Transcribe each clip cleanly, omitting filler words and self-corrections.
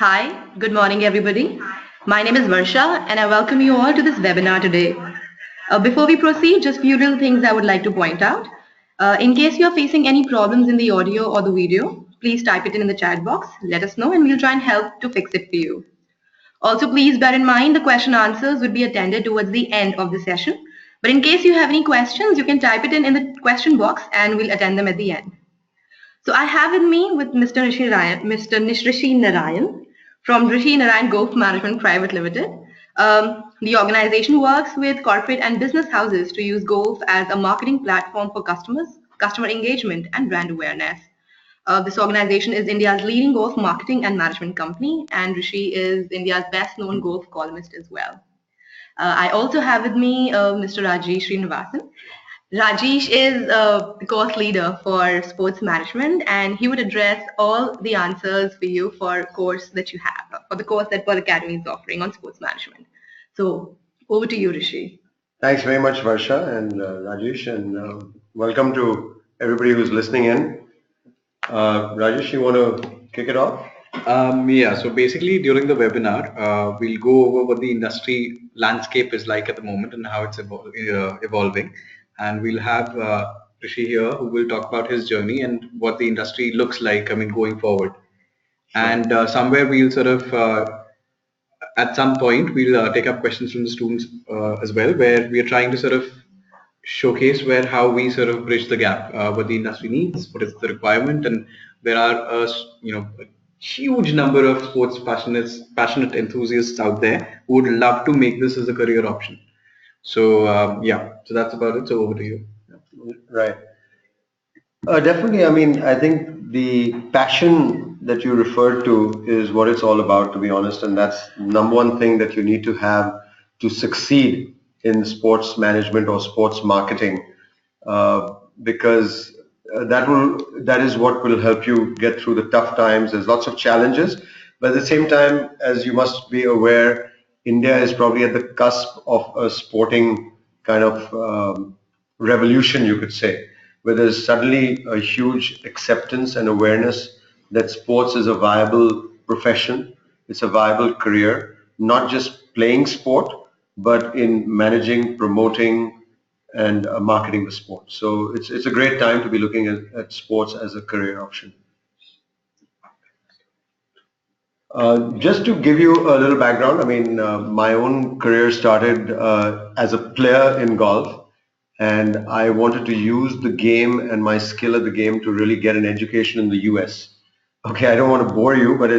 Hi, good morning everybody. My name is Varsha and I welcome you all to this webinar today. Before we proceed, just few little things I would like to point out. In case you are facing any problems in the audio or the video, please type it in the chat box, let us know and we'll try and help to fix it for you. Also, please bear in mind the question answers would be attended towards the end of the session. But in case you have any questions, you can type it in the question box and we'll attend them at the end. So I have with me with Mr. Rishi Narayan from Rishi Narayan Golf Management Private Limited. The organization works with corporate and business houses to use golf as a marketing platform for customers, customer engagement, and brand awareness. This organization is India's leading golf marketing and management company, and Rishi is India's best-known golf columnist as well. I also have with me Mr. Rajesh Srinivasan. Rajesh is the course leader for sports management, and he would address all the answers for you for course that you have, for the course that Pearl Academy is offering on sports management. So over to you, Rishi. Thanks very much, Varsha and Rajesh, and welcome to everybody who's listening in. Rajesh, you want to kick it off? Yeah, so basically during the webinar, we'll go over what the industry landscape is like at the moment and how it's evolving. And we'll have Rishi here who will talk about his journey and what the industry looks like, going forward. And somewhere we'll sort of, at some point, we'll take up questions from the students as well, where we are trying to sort of showcase how we sort of bridge the gap, what the industry needs, what is the requirement, and there are a huge number of sports passionate enthusiasts out there who would love to make this as a career option. So yeah, so that's about it. So over to you. Right. Definitely. I mean, I think the passion that you referred to is what it's all about, to be honest, and that's number one thing that you need to have to succeed in sports management or sports marketing, because that is what will help you get through the tough times. There's lots of challenges, but at the same time, as you must be aware, India is probably at the cusp of a sporting kind of revolution, you could say, where there's suddenly a huge acceptance and awareness that sports is a viable profession, it's a viable career, not just playing sport, but in managing, promoting, and marketing the sport. So it's a great time to be looking at sports as a career option. Just to give you a little background, I mean, my own career started as a player in golf, and I wanted to use the game and my skill at the game to really get an education in the US. Okay, I don't want to bore you, but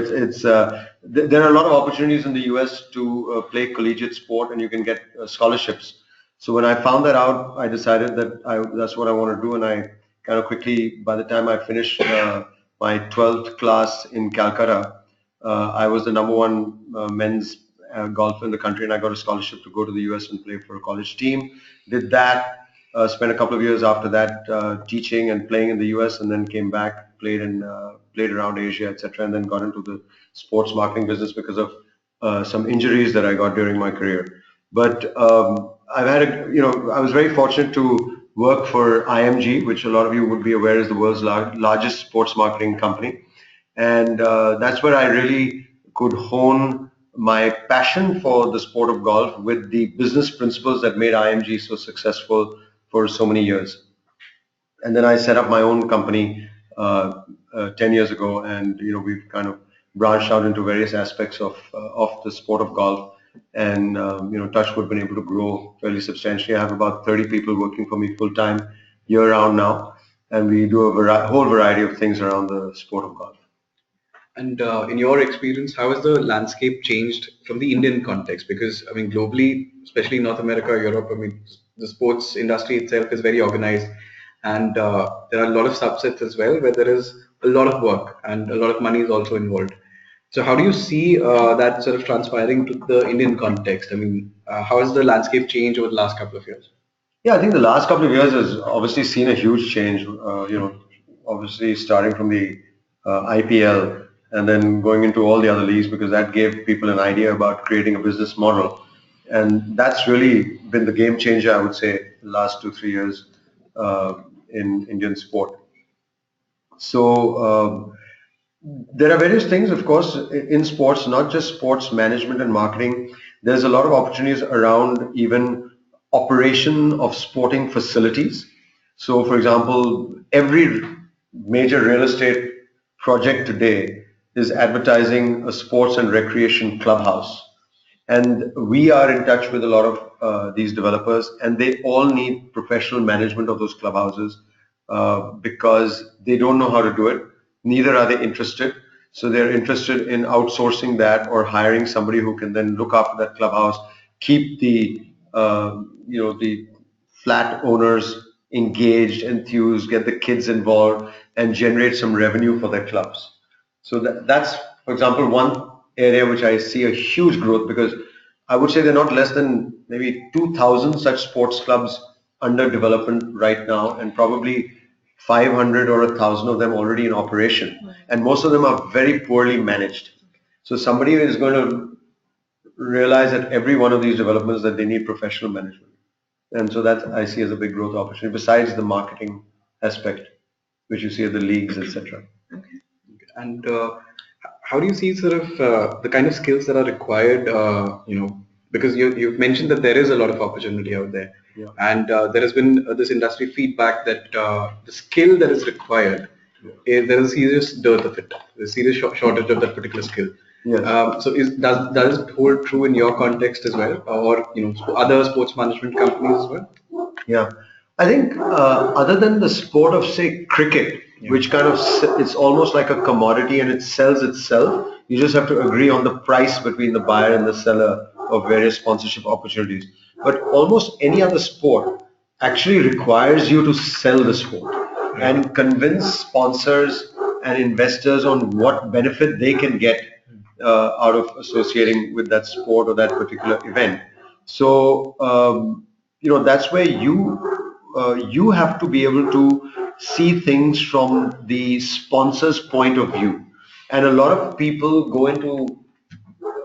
there are a lot of opportunities in the US to play collegiate sport, and you can get scholarships. So when I found that out, I decided that that's what I want to do, and I kind of quickly, by the time I finished my 12th class in Calcutta, I was the number one men's golfer in the country, and I got a scholarship to go to the US and play for a college team. Did that, spent a couple of years after that teaching and playing in the US, and then came back, played around Asia, etc., and then got into the sports marketing business because of some injuries that I got during my career. But I've had I was very fortunate to work for IMG, which a lot of you would be aware is the world's largest sports marketing company. And that's where I really could hone my passion for the sport of golf with the business principles that made IMG so successful for so many years. And then I set up my own company 10 years ago, and we've kind of branched out into various aspects of the sport of golf, and Touchwood been able to grow fairly substantially. I have about 30 people working for me full time, year round now, and we do a whole variety of things around the sport of golf. And in your experience, how has the landscape changed from the Indian context? Because I mean, globally, especially North America, Europe, I mean, the sports industry itself is very organized, and there are a lot of subsets as well where there is a lot of work and a lot of money is also involved. So how do you see that sort of transpiring to the Indian context? I mean, how has the landscape changed over the last couple of years? Yeah, I think the last couple of years has obviously seen a huge change. Obviously starting from the IPL and then going into all the other leagues, because that gave people an idea about creating a business model. And that's really been the game changer, I would say, the last 2-3 years in Indian sport. So There are various things, of course, in sports, not just sports management and marketing. There's a lot of opportunities around even operation of sporting facilities. So, for example, every major real estate project today is advertising a sports and recreation clubhouse. And we are in touch with a lot of these developers, and they all need professional management of those clubhouses because they don't know how to do it. Neither are they interested. So they're interested in outsourcing that or hiring somebody who can then look after that clubhouse, keep the flat owners engaged, enthused, get the kids involved, and generate some revenue for their clubs. So that's, for example, one area which I see a huge growth because I would say there are not less than maybe 2,000 such sports clubs under development right now, and probably 500 or 1,000 of them already in operation. And most of them are very poorly managed. So somebody is going to realize at every one of these developments that they need professional management. And so that I see as a big growth opportunity besides the marketing aspect, which you see at the leagues, etc. And how do you see sort of the kind of skills that are required, because you've mentioned that there is a lot of opportunity out there. Yeah. And there has been this industry feedback that the skill that is required, there is a serious dearth of it, there's a serious shortage of that particular skill. Yes. So does it hold true in your context as well, or other sports management companies as well? Yeah, I think other than the sport of say cricket, which kind of it's almost like a commodity and it sells itself. You just have to agree on the price between the buyer and the seller of various sponsorship opportunities. But almost any other sport actually requires you to sell the sport and convince sponsors and investors on what benefit they can get out of associating with that sport or that particular event. So that's where you have to be able to see things from the sponsor's point of view. And a lot of people go into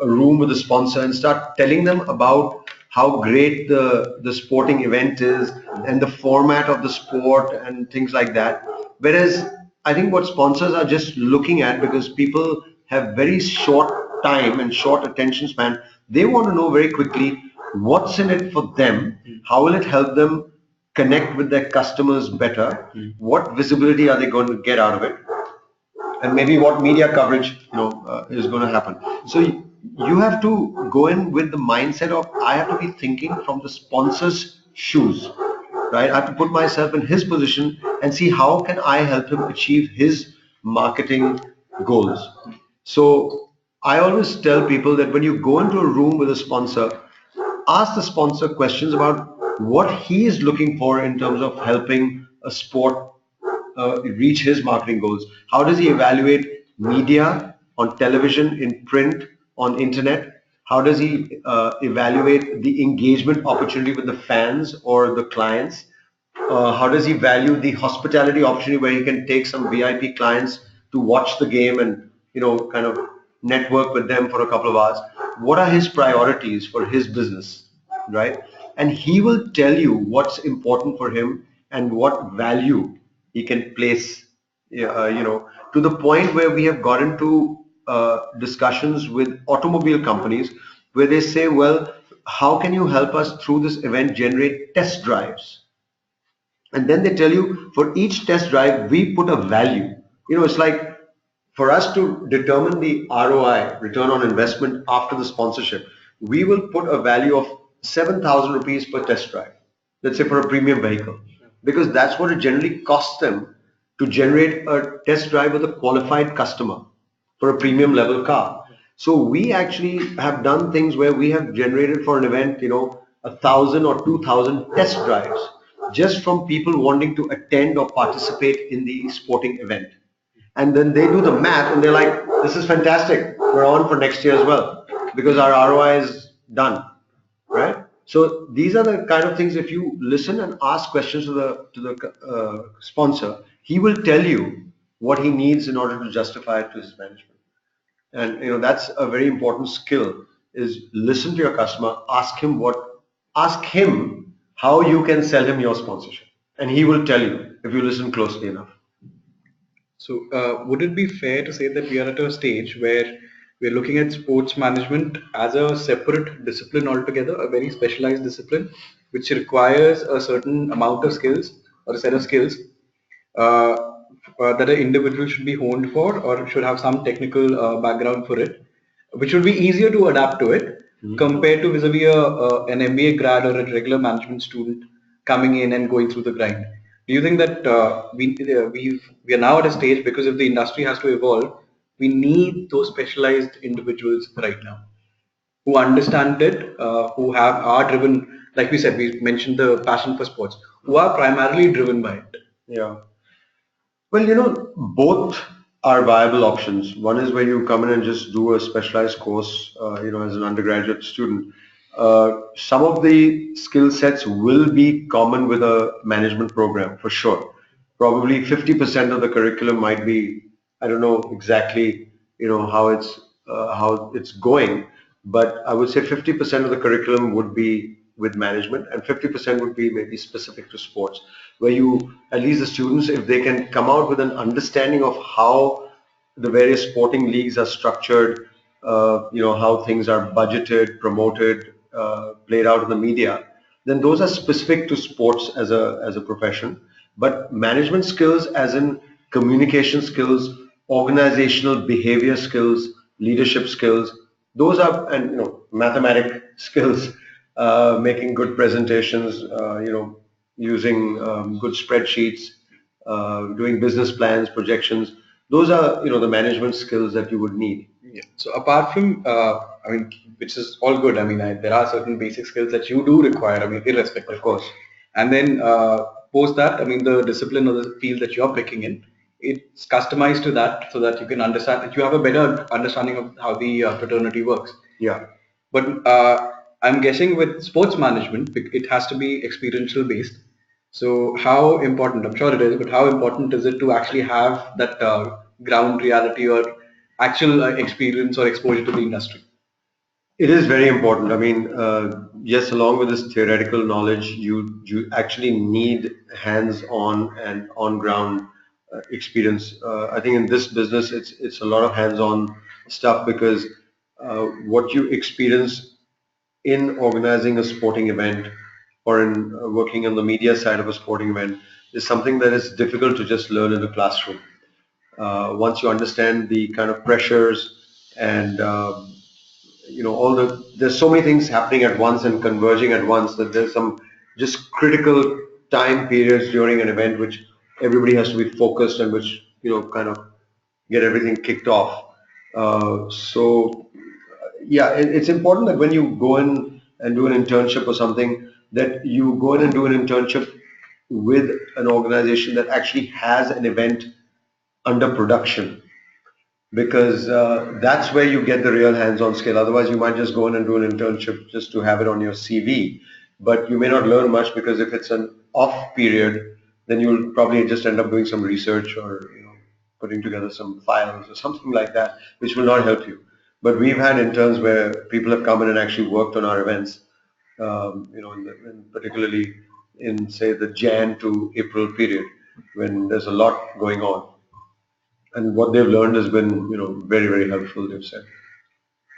a room with a sponsor and start telling them about how great the sporting event is and the format of the sport and things like that. Whereas I think what sponsors are just looking at, because people have very short time and short attention span, they want to know very quickly what's in it for them, how will it help them connect with their customers better, what visibility are they going to get out of it, and maybe what media coverage is going to happen. So you have to go in with the mindset of I have to be thinking from the sponsor's shoes, right? I have to put myself in his position and see how can I help him achieve his marketing goals. So I always tell people that when you go into a room with a sponsor, ask the sponsor questions about what he is looking for in terms of helping a sport reach his marketing goals. How does he evaluate media on television, in print, on internet? How does he evaluate the engagement opportunity with the fans or the clients? How does he value the hospitality opportunity where he can take some VIP clients to watch the game and kind of network with them for a couple of hours? What are his priorities for his business, right? And he will tell you what's important for him and what value he can place, to the point where we have got into discussions with automobile companies where they say, well, how can you help us through this event generate test drives? And then they tell you for each test drive, we put a value. It's like for us to determine the ROI, return on investment after the sponsorship, we will put a value of 7,000 rupees per test drive, let's say for a premium vehicle, because that's what it generally costs them to generate a test drive with a qualified customer for a premium level car. So we actually have done things where we have generated for an event, 1,000 or 2,000 test drives just from people wanting to attend or participate in the sporting event. And then they do the math and they're like, this is fantastic. We're on for next year as well because our ROI is done, right? So these are the kind of things, if you listen and ask questions to the sponsor, he will tell you what he needs in order to justify it to his management. And that's a very important skill, is listen to your customer, ask him how you can sell him your sponsorship. And he will tell you if you listen closely enough. So, would it be fair to say that we are at a stage where we're looking at sports management as a separate discipline altogether, a very specialized discipline, which requires a certain amount of skills or a set of skills uh, that an individual should be honed for or should have some technical background for it, which would be easier to adapt to it compared to vis-a-vis an MBA grad or a regular management student coming in and going through the grind. Do you think that we are now at a stage because if the industry has to evolve, we need those specialized individuals right now who understand it, who are driven, like we said, we mentioned the passion for sports, who are primarily driven by it. Yeah. Well, both are viable options. One is where you come in and just do a specialized course, as an undergraduate student. Some of the skill sets will be common with a management program for sure. Probably 50% of the curriculum might be, I don't know exactly, how it's going, but I would say 50% of the curriculum would be with management and 50% would be maybe specific to sports, where you, at least the students, if they can come out with an understanding of how the various sporting leagues are structured, how things are budgeted, promoted, played out in the media, then those are specific to sports as a profession. But management skills, as in communication skills, organizational behavior skills, leadership skills, those are, and mathematic skills, making good presentations, using good spreadsheets, doing business plans, projections. Those are, the management skills that you would need. Yeah. So apart from, I mean, which is all good. I mean, there are certain basic skills that you do require. I mean, irrespective. Of course. And then post that, I mean, the discipline or the field that you're picking in, it's customized to that so that you can understand that you have a better understanding of how the fraternity works. Yeah. But I'm guessing with sports management, it has to be experiential based. So how important, I'm sure it is, but how important is it to actually have that ground reality or actual experience or exposure to the industry? It is very important. I mean, yes, along with this theoretical knowledge, you actually need hands-on and on-ground experience. I think in this business, it's a lot of hands-on stuff because what you experience in organizing a sporting event or in working on the media side of a sporting event is something that is difficult to just learn in the classroom. Once you understand the kind of pressures and there's so many things happening at once and converging at once that there's some just critical time periods during an event which everybody has to be focused and which kind of get everything kicked off. So yeah, it's important that when you go in and do an internship or something, that you go in and do an internship with an organization that actually has an event under production, because that's where you get the real hands-on skill. Otherwise, you might just go in and do an internship just to have it on your CV, but you may not learn much because if it's an off period, then you'll probably just end up doing some research or putting together some files or something like that, which will not help you. But we've had interns where people have come in and actually worked on our events, particularly in say the Jan to April period when there's a lot going on, and what they've learned has been very, very helpful, they've said.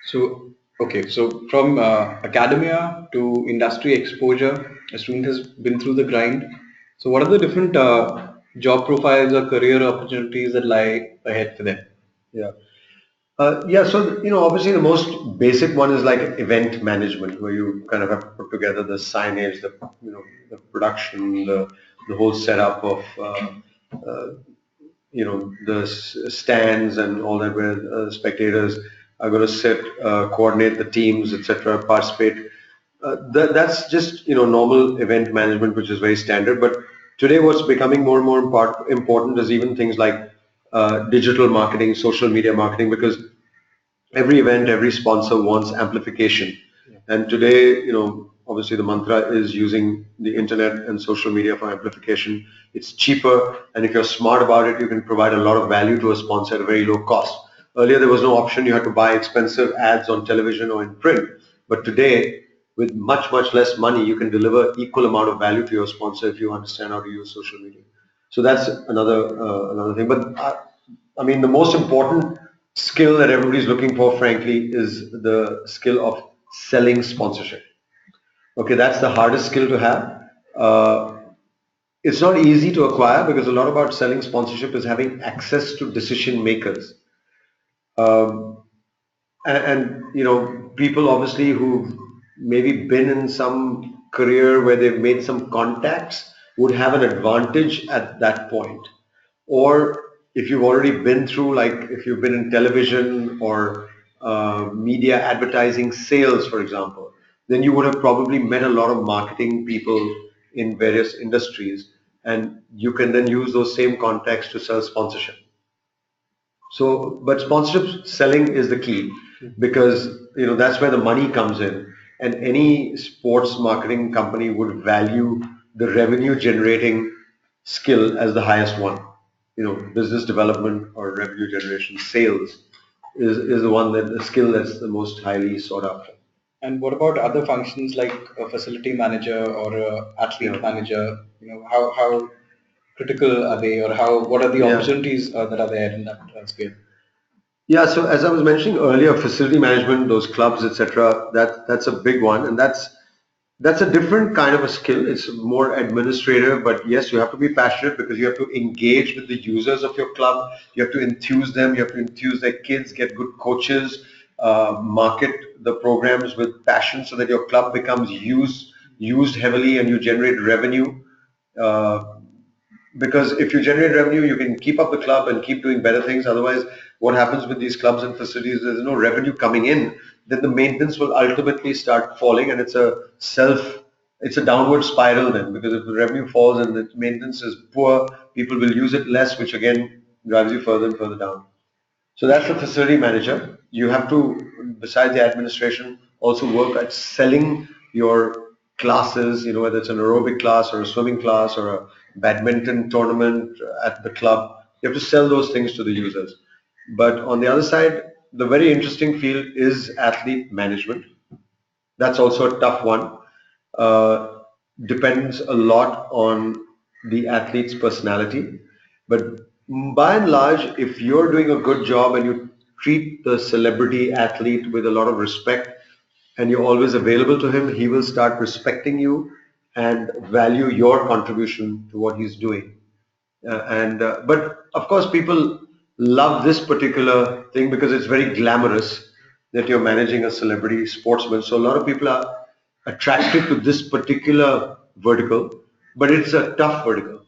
So, okay, so from academia to industry exposure, a student has been through the grind. So, what are the different job profiles or career opportunities that lie ahead for them? Yeah. Yeah, so obviously the most basic one is like event management, where you kind of have to put together the signage, the production, the whole setup of the stands and all that, where spectators are going to sit, coordinate the teams, etc., participate. That's just normal event management, which is very standard. But today, what's becoming more and more important is even things like digital marketing, social media marketing, because every event, every sponsor wants amplification. And today, obviously the mantra is using the internet and social media for amplification. It's cheaper, and if you're smart about it, you can provide a lot of value to a sponsor at a very low cost. Earlier, there was no option. You had to buy expensive ads on television or in print. But today, with much, much less money, you can deliver equal amount of value to your sponsor if you understand how to use social media. So that's another thing. But I mean, the most important skill that everybody's looking for, frankly, is the skill of selling sponsorship. Okay, that's the hardest skill to have. Uh, it's not easy to acquire because a lot about selling sponsorship is having access to decision makers. Um, and people obviously who've maybe been in some career where they've made some contacts would have an advantage at that point. Or if you've already been through, like if you've been in television or media advertising sales, for example, then you would have probably met a lot of marketing people in various industries, and you can then use those same contacts to sell sponsorship. So, but sponsorship selling is the key because that's where the money comes in, and any sports marketing company would value the revenue generating skill as the highest one. Business development or revenue generation, sales is the one that the skill that's the most highly sought after. And what about other functions like a facility manager or a athlete Yeah. manager? How critical are they, or what are the Yeah. opportunities that are there in that sphere? Yeah, so as I was mentioning earlier, facility management, those clubs, etc., that's a big one, and that's a different kind of a skill. It's more administrative, but yes, you have to be passionate because you have to engage with the users of your club. You have to enthuse them. You have to enthuse their kids, get good coaches, market the programs with passion so that your club becomes used heavily and you generate revenue. Uh, because if you generate revenue, you can keep up the club and keep doing better things. Otherwise, what happens with these clubs and facilities, there's no revenue coming in, then the maintenance will ultimately start falling, and it's a downward spiral then, because if the revenue falls and the maintenance is poor, people will use it less, which again drives you further and further down. So that's the facility manager. You have to, besides the administration, also work at selling your classes, whether it's an aerobic class or a swimming class or a badminton tournament at the club. You have to sell those things to the users. But on the other side, the very interesting field is athlete management. That's also a tough one. Uh, Depends a lot on the athlete's personality. But by and large, if you're doing a good job and you treat the celebrity athlete with a lot of respect and you're always available to him, he will start respecting you and value your contribution to what he's doing. And But of course, people love this particular thing because it's very glamorous that you're managing a celebrity sportsman. So a lot of people are attracted to this particular vertical, but it's a tough vertical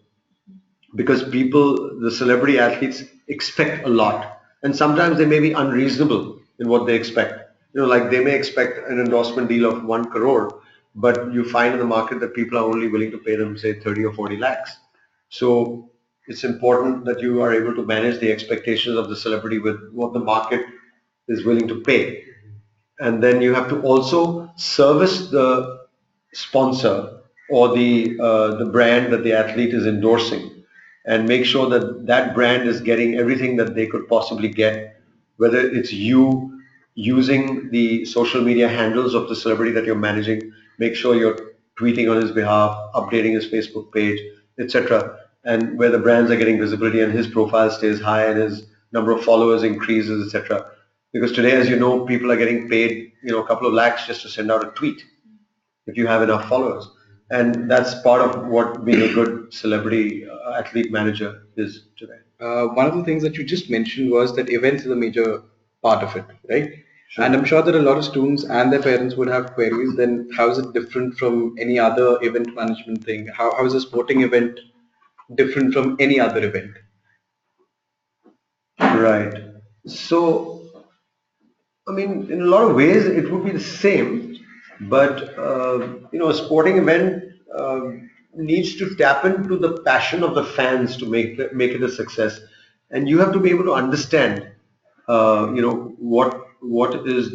because people, the celebrity athletes, expect a lot, and sometimes they may be unreasonable in what they expect. Like they may expect an endorsement deal of 1 crore, but you find in the market that people are only willing to pay them, say, 30 or 40 lakhs. So it's important that you are able to manage the expectations of the celebrity with what the market is willing to pay. And then you have to also service the sponsor or the brand that the athlete is endorsing, and make sure that that brand is getting everything that they could possibly get, whether it's you using the social media handles of the celebrity that you're managing, make sure you're tweeting on his behalf, updating his Facebook page, etc., and where the brands are getting visibility and his profile stays high and his number of followers increases, etc. Because today, as you know, people are getting paid, a couple of lakhs just to send out a tweet if you have enough followers. And that's part of what being a good celebrity athlete manager is today. One of the things that you just mentioned was that events is a major part of it, right? Sure. And I'm sure that a lot of students and their parents would have queries. Then how is it different from any other event management thing? How is a sporting event different from any other event? Right. So, I mean, in a lot of ways, it would be the same, but a sporting event needs to tap into the passion of the fans to make it a success, and you have to be able to understand, what is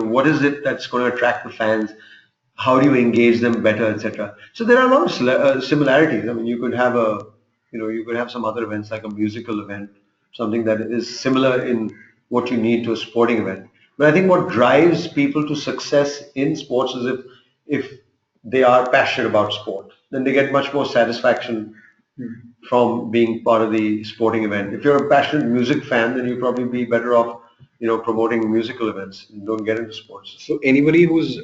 what is it that's going to attract the fans, how do you engage them better, etc. So there are a lot of similarities. I mean, you could have some other events like a musical event, something that is similar in what you need to a sporting event. But I think what drives people to success in sports is if they are passionate about sport, then they get much more satisfaction from being part of the sporting event. If you're a passionate music fan, then you'll probably be better off, promoting musical events. Don't get into sports. So anybody who's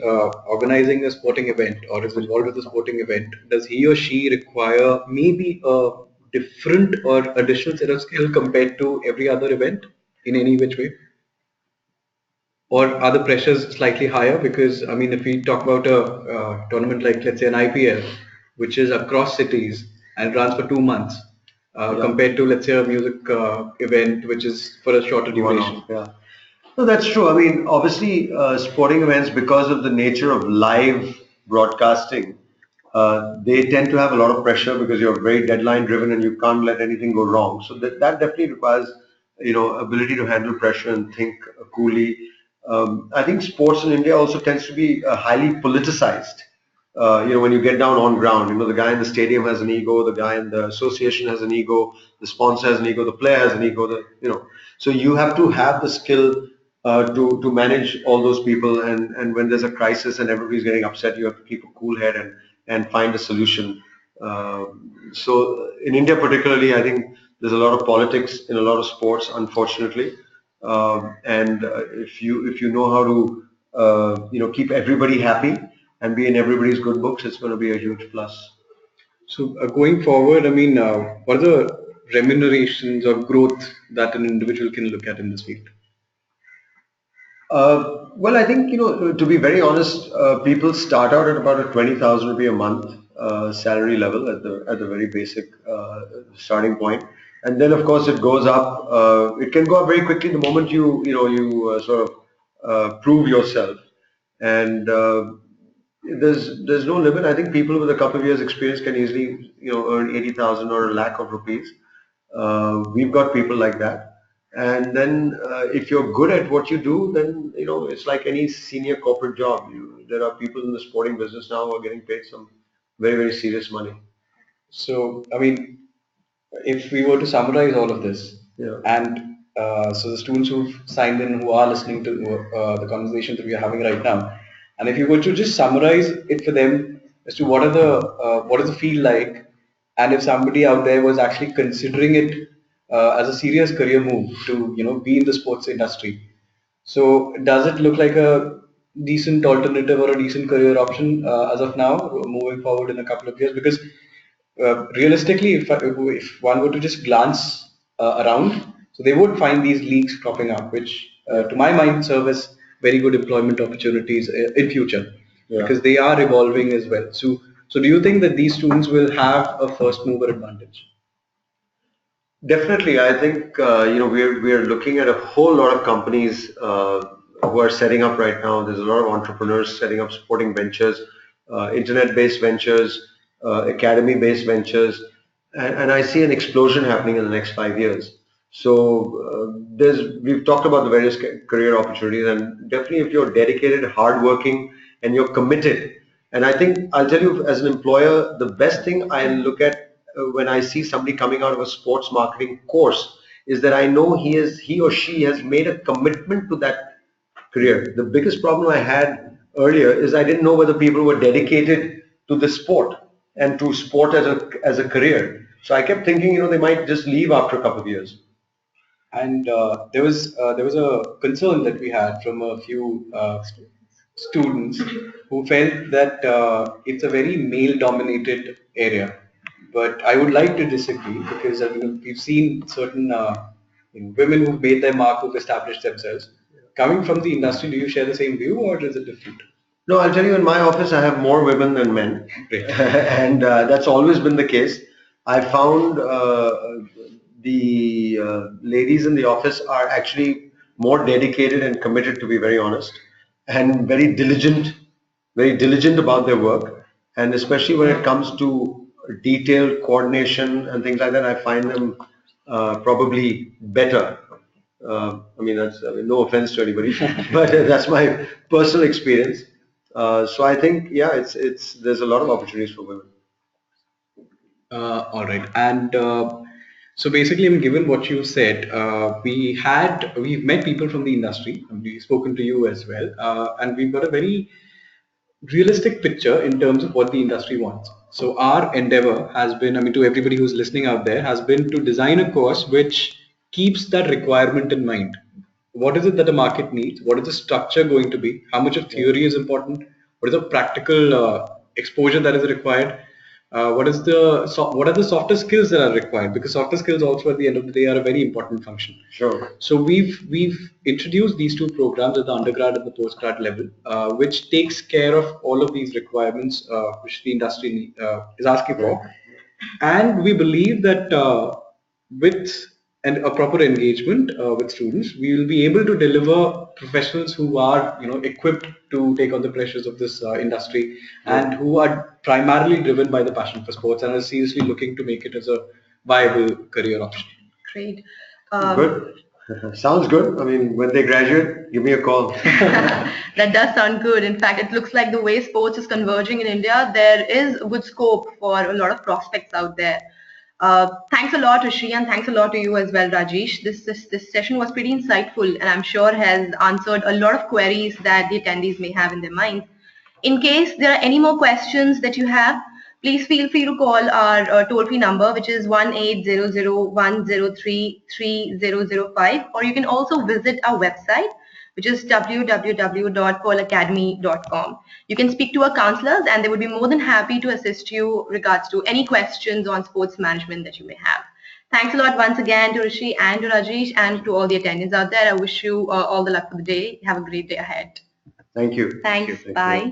organizing a sporting event or is involved with a sporting event, does he or she require maybe a different or additional set of skill compared to every other event in any which way? Or are the pressures slightly higher? Because I mean, if we talk about a tournament like let's say an IPL, which is across cities and runs for 2 months, Yeah. compared to let's say a music event which is for a shorter One duration. off, yeah. No, that's true. I mean, obviously, sporting events, because of the nature of live broadcasting, they tend to have a lot of pressure because you're very deadline driven and you can't let anything go wrong. So that definitely requires, ability to handle pressure and think coolly. I think sports in India also tends to be highly politicized. When you get down on ground, the guy in the stadium has an ego, the guy in the association has an ego, the sponsor has an ego, the player has an ego, so you have to have the skill to manage all those people, and when there's a crisis and everybody's getting upset, you have to keep a cool head and find a solution. So in India particularly, I think there's a lot of politics in a lot of sports, unfortunately. And if you know how to keep everybody happy and be in everybody's good books, it's going to be a huge plus. So going forward, I mean, what are the remunerations or growth that an individual can look at in this field? Well, I think, to be very honest, people start out at about a 20,000 rupee a month salary level at the very basic starting point, and then of course it goes up. It can go up very quickly the moment you sort of prove yourself, and there's no limit. I think people with a couple of years experience can easily earn 80,000 or a lakh of rupees. We've got people like that. And then if you're good at what you do, then it's like any senior corporate job. There are people in the sporting business now who are getting paid some very, very serious money. So, I mean, if we were to summarize all of this, Yeah. and so the students who've signed in, who are listening to the conversation that we are having right now, and if you were to just summarize it for them as to what does the feel like, and if somebody out there was actually considering it as a serious career move to be in the sports industry, so does it look like a decent alternative or a decent career option as of now, moving forward in a couple of years? Because realistically, if one were to just glance around, so they would find these leagues cropping up, which to my mind serve as very good employment opportunities in future, Yeah. because they are evolving as well. So do you think that these students will have a first mover advantage? Definitely, I think we're looking at a whole lot of companies who are setting up right now. There's a lot of entrepreneurs setting up sporting ventures, internet-based ventures, academy-based ventures, and I see an explosion happening in the next 5 years. So we've talked about the various career opportunities, and definitely if you're dedicated, hardworking, and you're committed, and I think I'll tell you as an employer, the best thing I look at when I see somebody coming out of a sports marketing course is that I know he or she has made a commitment to that career. The biggest problem I had earlier is I didn't know whether people were dedicated to the sport and to sport as a career. So I kept thinking, they might just leave after a couple of years. And there was a concern that we had from a few students who felt that it's a very male-dominated area. But I would like to disagree because we've seen certain women who've made their mark, who've established themselves. Coming from the industry, do you share the same view or is it different? No, I'll tell you, in my office, I have more women than men, Great. and that's always been the case. I found the ladies in the office are actually more dedicated and committed, to be very honest, and very diligent about their work. And especially when it comes to detailed coordination and things like that, I find them probably better. No offense to anybody, but that's my personal experience. So I think, yeah, there's a lot of opportunities for women. All right. And so basically, I mean, given what you said, we've met people from the industry, and we've spoken to you as well, and we've got a very realistic picture in terms of what the industry wants. So our endeavor has been, I mean, to everybody who's listening out there, has been to design a course which keeps that requirement in mind. What is it that the market needs? What is the structure going to be? How much of theory is important? What is the practical exposure that is required? What are the softer skills that are required? Because softer skills also at the end of the day are a very important function. Sure. So we've introduced these two programs at the undergrad and the postgrad level, which takes care of all of these requirements which the industry is asking for, and we believe that with a proper engagement with students, we will be able to deliver professionals who are equipped to take on the pressures of this industry, and who are primarily driven by the passion for sports and are seriously looking to make it as a viable career option. Great. Good. Sounds good. I mean, when they graduate, give me a call. That does sound good. In fact, it looks like the way sports is converging in India, there is good scope for a lot of prospects out there. Thanks a lot, Rishi, and thanks a lot to you as well, Rajesh. This session was pretty insightful, and I'm sure has answered a lot of queries that the attendees may have in their minds. In case there are any more questions that you have, please feel free to call our toll-free number, which is 1-800-103-3005, or you can also visit our website, which is www.pearlacademy.com. You can speak to our counselors, and they would be more than happy to assist you regards to any questions on sports management that you may have. Thanks a lot once again to Rishi and to Rajesh and to all the attendants out there. I wish you all the luck for the day. Have a great day ahead. Thank you. Thanks. Bye.